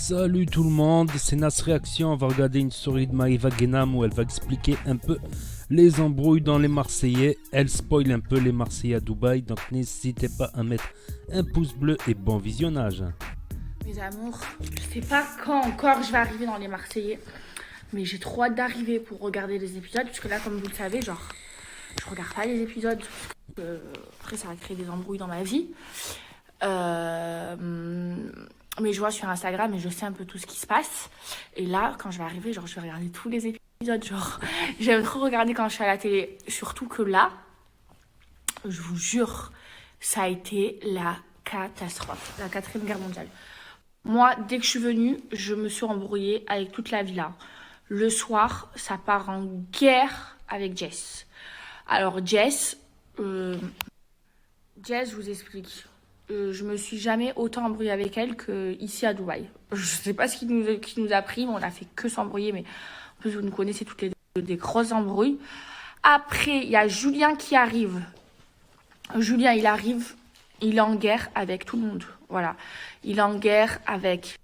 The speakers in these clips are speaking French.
Salut tout le monde, c'est Nas Réaction. On va regarder une story de Maïva Genam où elle va expliquer un peu les embrouilles dans les Marseillais. Elle spoil un peu les Marseillais à Dubaï, donc n'hésitez pas à mettre un pouce bleu et bon visionnage. Mes amours, je sais pas quand encore je vais arriver dans les Marseillais, mais j'ai trop hâte d'arriver pour regarder les épisodes, parce que là, comme vous le savez, genre, je regarde pas les épisodes, après ça va créer des embrouilles dans ma vie. Mais je vois sur Instagram et je sais un peu tout ce qui se passe. Et là, quand je vais arriver, genre, je vais regarder tous les épisodes. Genre, j'aime trop regarder quand je suis à la télé. Surtout que là, je vous jure, ça a été la catastrophe. La 4e guerre mondiale. Moi, dès que je suis venue, je me suis embrouillée avec toute la villa. Le soir, ça part en guerre avec Jess. Alors, Jess, je vous explique. Je me suis jamais autant embrouillée avec elle qu'ici à Dubaï. Je sais pas ce qui nous a pris, mais on a fait que s'embrouiller. Mais en plus, vous nous connaissez toutes les deux, des grosses embrouilles. Après, il y a Julien qui arrive. Julien, il arrive, il est en guerre avec tout le monde. Voilà. Il est en guerre avec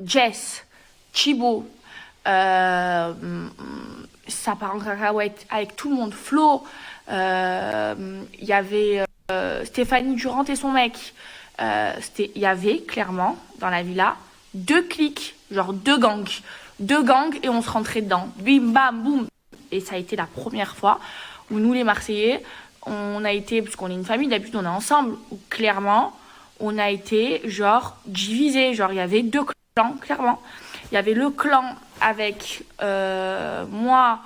Jess, Thibaut, ça part en cacahuète avec tout le monde. Flo, il y avait Stéphanie Durand et son mec. Il y avait clairement dans la villa 2 clics, genre 2 gangs. 2 gangs et on se rentrait dedans. Bim, bam, boum. Et ça a été la première fois où nous, les Marseillais, on a été, parce qu'on est une famille, d'habitude on est ensemble, où clairement, on a été genre divisés. Genre il y avait 2 clans, clairement. Il y avait le clan avec moi,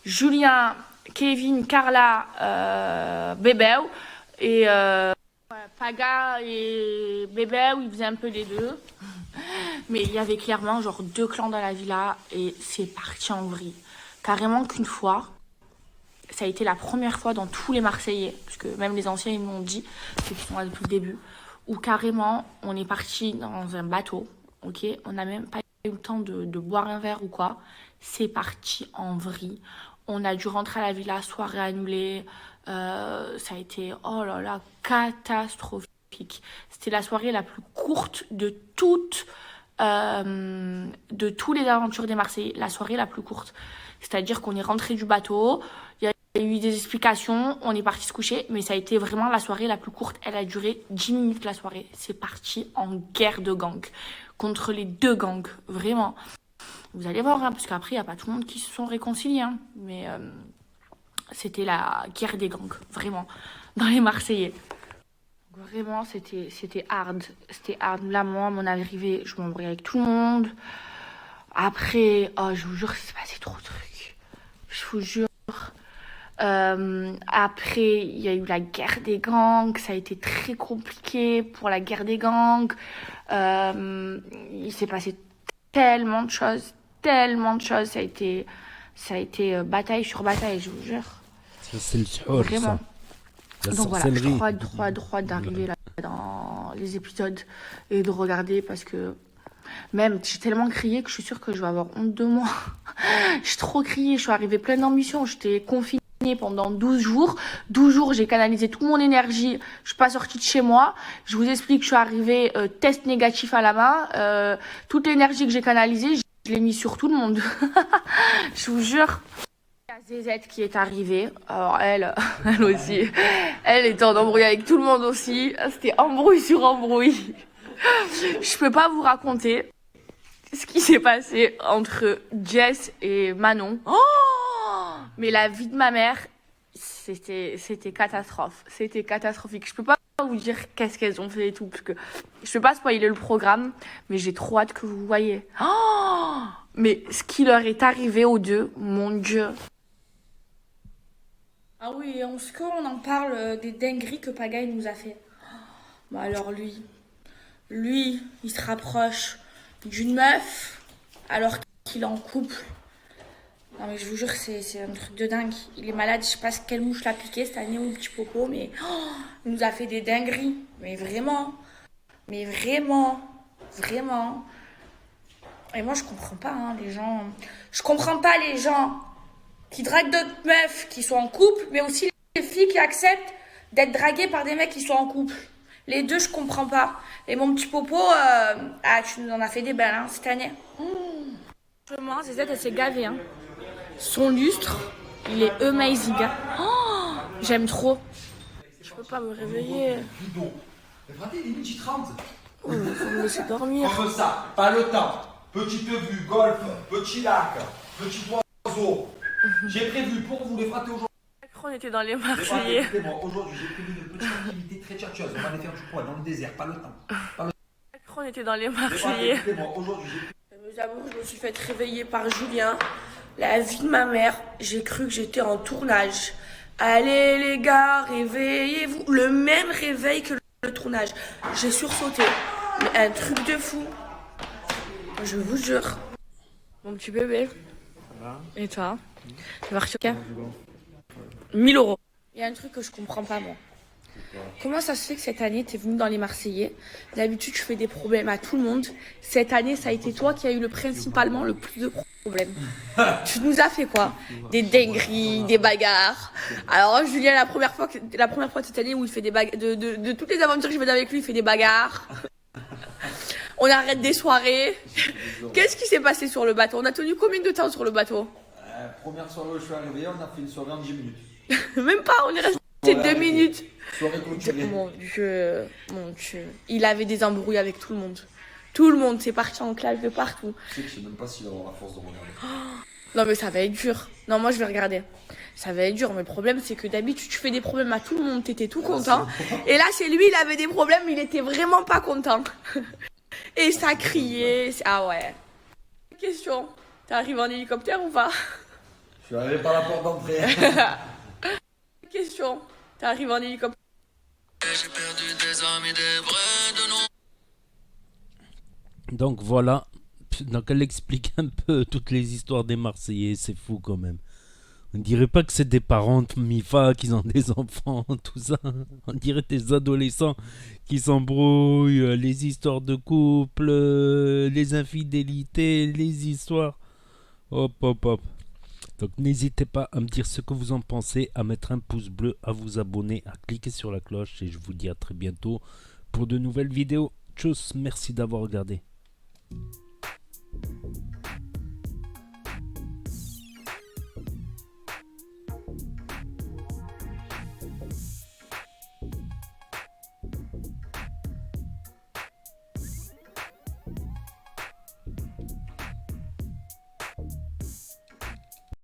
Julien, Kevin, Carla, Bébé. Et Paga et Bébé, où ils faisaient un peu les deux. Mais il y avait clairement genre 2 clans dans la villa et c'est parti en vrille. Carrément qu'une fois, ça a été la première fois dans tous les Marseillais, parce que même les anciens ils m'ont dit, ceux qui sont là depuis le début, où carrément on est parti dans un bateau, ok, on n'a même pas eu le temps de boire un verre ou quoi, c'est parti en vrille. On a dû rentrer à la villa, soirée annulée. Ça a été, oh là là, catastrophique. C'était la soirée la plus courte de tous les aventures des Marseillais. La soirée la plus courte. C'est-à-dire qu'on est rentré du bateau, il y a eu des explications, on est parti se coucher, mais ça a été vraiment la soirée la plus courte. Elle a duré 10 minutes la soirée. C'est parti en guerre de gangs. Contre les 2 gangs, vraiment. Vous allez voir, hein, parce qu'après, il n'y a pas tout le monde qui se sont réconciliés. Hein, mais c'était la guerre des gangs, vraiment, dans les Marseillais. Vraiment, c'était hard. C'était hard. Là, moi, à mon arrivée, je m'embrouillais avec tout le monde. Après, oh, je vous jure, il s'est passé trop de trucs. Je vous jure. Après, il y a eu la guerre des gangs. Ça a été très compliqué pour la guerre des gangs. Il s'est passé tellement de choses. Ça a été bataille sur bataille, je vous jure. Ça, c'est le suhour, vraiment. Ça. La Donc voilà, j'ai sorcellerie. trop hâte d'arriver là dans les épisodes et de regarder, parce que même j'ai tellement crié que je suis sûre que je vais avoir honte de moi. J'ai trop crié, je suis arrivée pleine d'ambition, j'étais confinée pendant 12 jours. 12 jours, j'ai canalisé toute mon énergie, je suis pas sortie de chez moi. Je vous explique, je suis arrivée test négatif à la main. Toute l'énergie que j'ai canalisée, je l'ai mis sur tout le monde. Je vous jure. Il y a ZZ qui est arrivée. Alors elle aussi, elle était en embrouille avec tout le monde aussi. C'était embrouille sur embrouille. Je peux pas vous raconter ce qui s'est passé entre Jess et Manon. Oh, mais la vie de ma mère, c'était catastrophe. C'était catastrophique. Je peux pas vous dire qu'est-ce qu'elles ont fait et tout, parce que je peux pas spoiler le programme, mais j'ai trop hâte que vous voyez. Oh, mais ce qui leur est arrivé aux deux, mon Dieu. Ah oui, on en parle des dingueries que Pagaille nous a fait. Bah alors lui, il se rapproche d'une meuf alors qu'il est en couple. Non mais je vous jure, c'est un truc de dingue. Il est malade, je sais pas quelle mouche l'a piqué cette année ou le petit popo, mais il nous a fait des dingueries. Mais vraiment. Et moi je comprends pas, hein, les gens. Je comprends pas les gens qui draguent d'autres meufs qui sont en couple, mais aussi les filles qui acceptent d'être draguées par des mecs qui sont en couple. Les deux, je comprends pas. Et mon petit popo, tu nous en as fait des belles hein, cette année. Franchement, ZZ, elle s'est gavée. Hein. Son lustre, il est amazing. Hein. Oh, j'aime trop. Je peux pas me réveiller. Mais raté, il est midi 30. Oh, faut me laisser dormir. Comme ça, pas le temps. Petite vue, golf, petit lac, petit oiseau. J'ai prévu pour vous les frater aujourd'hui. On était dans les Marseillais. Écoutez-moi, aujourd'hui j'ai prévu une petite activité très tchatcheuse. On va aller faire du poids dans le désert, pas le temps. On était dans les Marseillais. Écoutez-moi, aujourd'hui j'ai Je vous avoue que je me suis fait réveiller par Julien. La vie de ma mère, j'ai cru que j'étais en tournage. Allez les gars, réveillez-vous. Le même réveil que le tournage. J'ai sursauté. Mais un truc de fou. Je vous jure. Mon petit bébé. Et toi? Tu vas rechercher 1000 euros. Il y a un truc que je comprends pas moi. Comment ça se fait que cette année, t'es venu dans les Marseillais? D'habitude, tu fais des problèmes à tout le monde. Cette année, ça a été toi qui as eu principalement le plus de problèmes. Tu nous as fait quoi? Des dingueries, des bagarres. Alors, Julien, la première fois de cette année où il fait des bagarres, de toutes les aventures que je fais avec lui, il fait des bagarres. On arrête des soirées. Qu'est-ce qui s'est passé sur le bateau? On a tenu combien de temps sur le bateau? première soirée où je suis arrivé, on a fait une soirée en 10 minutes. Même pas, on est resté 2 minutes. Soirée clôturée. Mon Dieu, mon Dieu. Il avait des embrouilles avec tout le monde. Tout le monde, c'est parti en classe de partout. Tu sais que je sais même pas s'il va avoir la force de regarder. Non mais ça va être dur. Non, moi je vais regarder. Ça va être dur, mais le problème c'est que d'habitude tu fais des problèmes à tout le monde, t'étais tout content. Et là c'est lui, il avait des problèmes, il était vraiment pas content. Et ça criait. Ah ouais. Question, t'arrives en hélicoptère ou pas? Je suis arrivé par la porte d'entrée. Question, t'arrives en hélicoptère? J'ai perdu des amis, des vrais de nom. Donc voilà, donc elle explique un peu toutes les histoires des Marseillais, c'est fou quand même. On dirait pas que c'est des parents de MIFA qui ont des enfants, tout ça. On dirait des adolescents qui s'embrouillent, les histoires de couple, les infidélités, les histoires. Hop, hop, hop. Donc n'hésitez pas à me dire ce que vous en pensez, à mettre un pouce bleu, à vous abonner, à cliquer sur la cloche et je vous dis à très bientôt pour de nouvelles vidéos. Tchuss, merci d'avoir regardé.